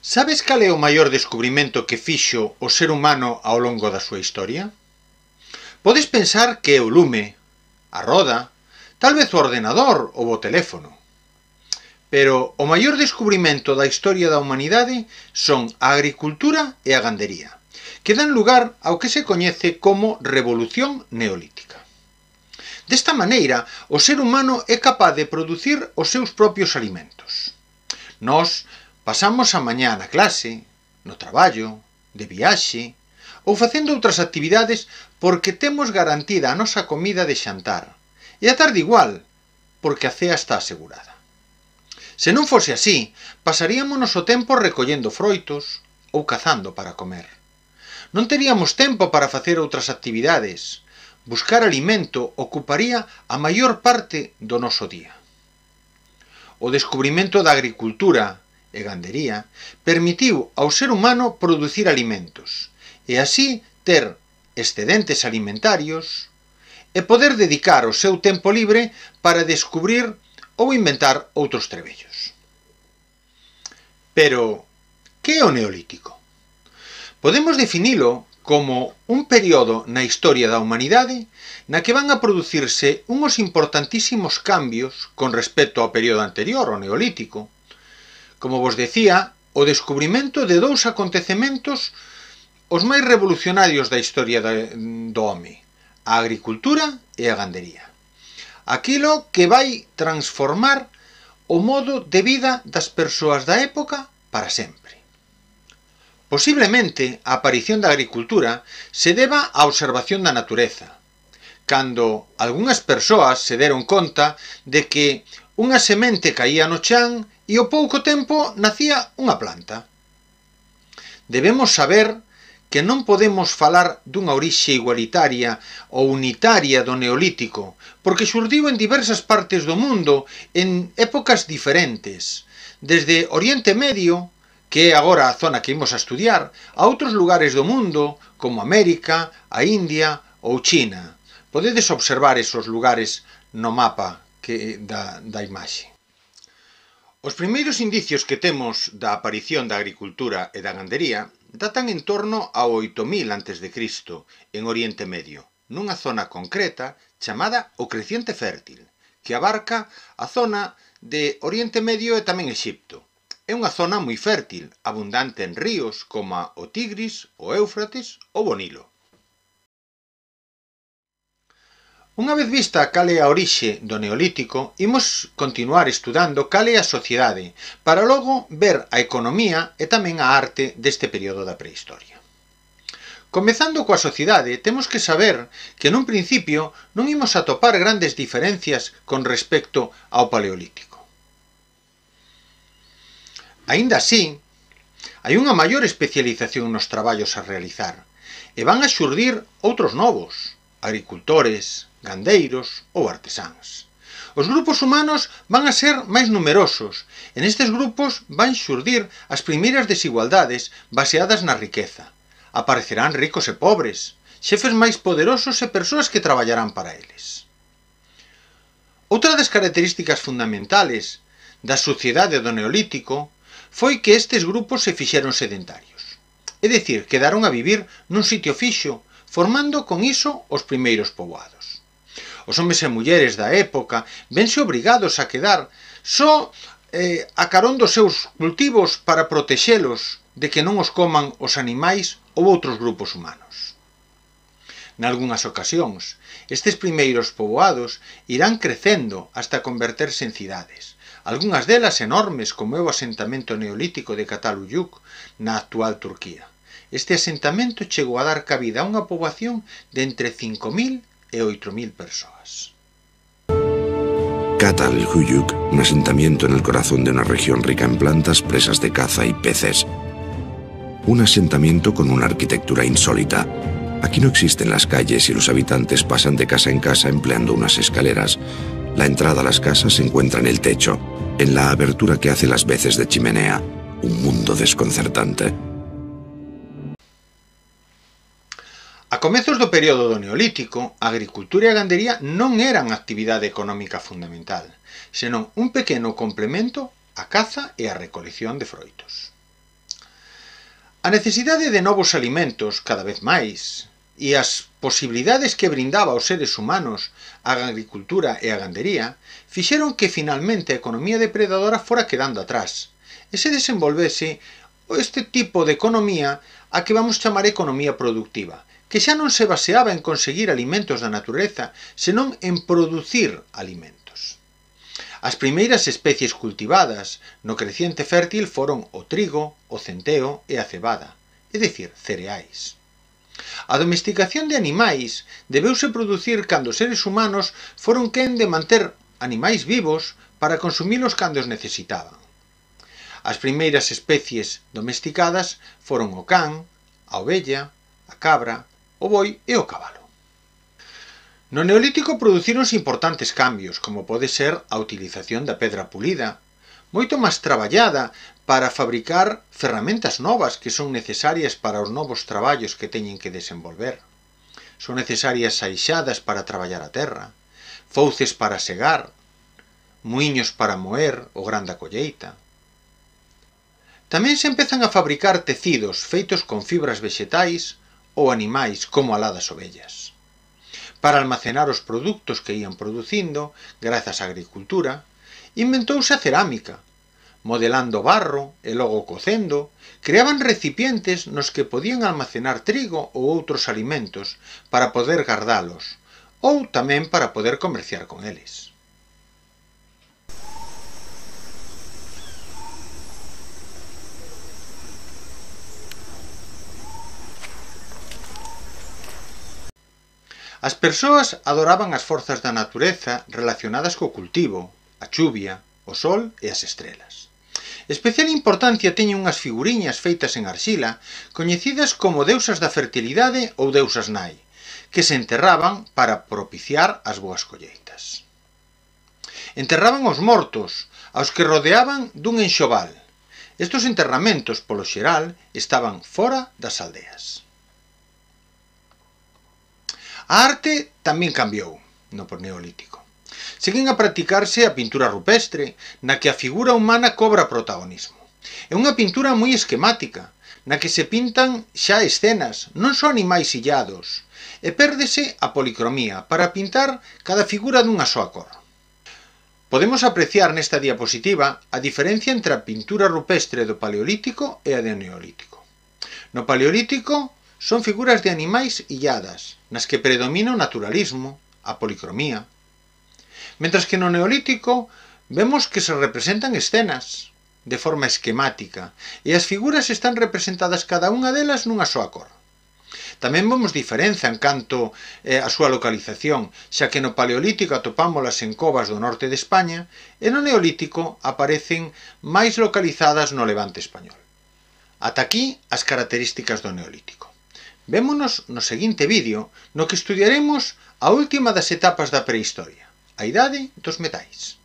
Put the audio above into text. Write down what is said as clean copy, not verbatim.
Sabes cal é o maior descubrimento que fixo o ser humano ao longo da súa historia? Podes pensar que é o lume, a roda, tal vez o ordenador ou o teléfono. Pero o maior descubrimento da historia da humanidade son a agricultura e a gandería, que dan lugar ao que se coñece como Revolución Neolítica. Desta maneira, o ser humano é capaz de producir os seus propios alimentos. Nós pasamos a mañá na clase, no traballo, de viaxe ou facendo outras actividades porque temos garantida a nosa comida de xantar. E a tarde igual, porque a cea está asegurada. Se non fose así, pasaríamonos o tempo recollendo froitos ou cazando para comer. Non teríamos tempo para facer outras actividades. Buscar alimento ocuparía a maior parte do noso día. O descubrimento da agricultura e gandería permitiu ao ser humano producir alimentos e así ter excedentes alimentarios e poder dedicar o seu tempo libre para descubrir ou inventar outros trebellos. Pero, que é o Neolítico? Podemos definilo como un período na historia da humanidade na que van a producirse unhos importantísimos cambios con respecto ao período anterior, o Neolítico. Como vos decía, o descubrimento de dous acontecementos os máis revolucionarios da historia do home, a agricultura e a gandería. Aquilo que vai transformar o modo de vida das persoas da época para sempre. Posiblemente a aparición da agricultura se deba á observación da natureza, cando algunhas persoas se deron conta de que unha semente caía no chan e ao pouco tempo nacía unha planta. Debemos saber que non podemos falar dunha orixe igualitaria ou unitaria do Neolítico, porque xurdiu en diversas partes do mundo en épocas diferentes, desde Oriente Medio, que é agora a zona que imos a estudiar, a outros lugares do mundo, como América, a India ou China. Podedes observar esos lugares no mapa da imaxe. Os primeiros indicios que temos da aparición da agricultura e da gandería datan en torno ao 8000 a.C., en Oriente Medio, nunha zona concreta chamada o Creciente Fértil, que abarca a zona de Oriente Medio e tamén Exipto. É unha zona moi fértil, abundante en ríos como o Tigris, o Éufrates ou o Nilo. Unha vez vista cal é a orixe do Neolítico, imos continuar estudando cal é a sociedade, para logo ver a economía e tamén a arte deste período da prehistoria. Comezando coa sociedade, temos que saber que nun principio non imos atopar grandes diferencias con respecto ao Paleolítico. Aínda así, hai unha maior especialización nos traballos a realizar e van a xurdir outros novos, agricultores, gandeiros ou artesáns. Os grupos humanos van a ser máis numerosos e nestes grupos van xurdir as primeiras desigualdades baseadas na riqueza. Aparecerán ricos e pobres, xefes máis poderosos e persoas que traballarán para eles. Outra das características fundamentales da sociedade do Neolítico foi que estes grupos se fixeron sedentarios, é dicir, quedaron a vivir nun sitio fixo, formando con iso os primeiros poboados. Os homes e mulleres da época vense obrigados a quedar só a carón dos seus cultivos para protexelos de que non os coman os animais ou outros grupos humanos. Nalgunhas ocasións, estes primeiros poboados irán crecendo hasta converterse en cidades, algunhas delas enormes como é o asentamento neolítico de Cataluyuk na actual Turquía. Este asentamento chegou a dar cabida a unha poboación de entre 5.000 e 8.000 persoas. Cataluyuk, un asentamiento en el corazón de una región rica en plantas, presas de caza y peces. Un asentamiento con una arquitectura insólita. Aquí no existen las calles y los habitantes pasan de casa en casa empleando unas escaleras. La entrada a las casas se encuentra en el techo, en la abertura que hace las veces de chimenea. Un mundo desconcertante. A comezos do período do Neolítico, a agricultura e a gandería non eran actividade económica fundamental, senón un pequeno complemento á caza e á recolección de froitos. A necesidade de novos alimentos cada vez máis e as posibilidades que brindaba aos seres humanos a agricultura e a gandería fixeron que finalmente a economía depredadora fora quedando atrás e se desenvolvese este tipo de economía a que vamos chamar economía productiva, que xa non se baseaba en conseguir alimentos da natureza, senón en producir alimentos. As primeiras especies cultivadas no creciente fértil foron o trigo, o centeo e a cebada, é dicir, cereais. A domesticación de animais debeuse producir cando os seres humanos foron quen de manter animais vivos para consumilos cando os necesitaban. As primeiras especies domesticadas foron o can, a ovella, a cabra, o boi e o cabalo. No Neolítico producíronse importantes cambios, como pode ser a utilización da pedra pulida, moito máis traballada para fabricar ferramentas novas que son necesarias para os novos traballos que teñen que desenvolver. Son necesarias saixadas para traballar a terra, fouces para segar, muiños para moer o gran da colleita. Tamén se empezan a fabricar tecidos feitos con fibras vexetais ou animais como a lã das ovellas. Para almacenar os produtos que ían producindo, grazas á agricultura, inventouse a cerámica. Modelando barro e logo cocendo, creaban recipientes nos que podían almacenar trigo ou outros alimentos para poder gardalos, ou tamén para poder comerciar con eles. As persoas adoraban as forzas da natureza relacionadas co cultivo, a chuvia, o sol e as estrelas. Especial importancia teñen unhas figuriñas feitas en arxila, coñecidas como deusas da fertilidade ou deusas nai, que se enterraban para propiciar as boas colleitas. Enterraban os mortos, aos que rodeaban dun enxoval. Estos enterramentos, polo xeral, estaban fora das aldeas. A arte tamén cambiou no Neolítico. Seguen a practicarse a pintura rupestre, na que a figura humana cobra protagonismo. É unha pintura moi esquemática, na que se pintan xa escenas, non só animais illados, e pérdese a policromía para pintar cada figura dunha soa cor. Podemos apreciar nesta diapositiva a diferencia entre a pintura rupestre do Paleolítico e a do Neolítico. No Paleolítico son figuras de animais illadas, nas que predomina o naturalismo, a policromía. Mentras que no Neolítico vemos que se representan escenas de forma esquemática e as figuras están representadas cada unha delas nunha soa cor. Tamén vemos diferenza en canto a súa localización, xa que no Paleolítico atopámolas en covas do norte de España e no Neolítico aparecen máis localizadas no Levante español. Ata aquí as características do Neolítico. Vémonos no seguinte vídeo, no que estudiaremos a última das etapas da prehistoria, a idade dos metais.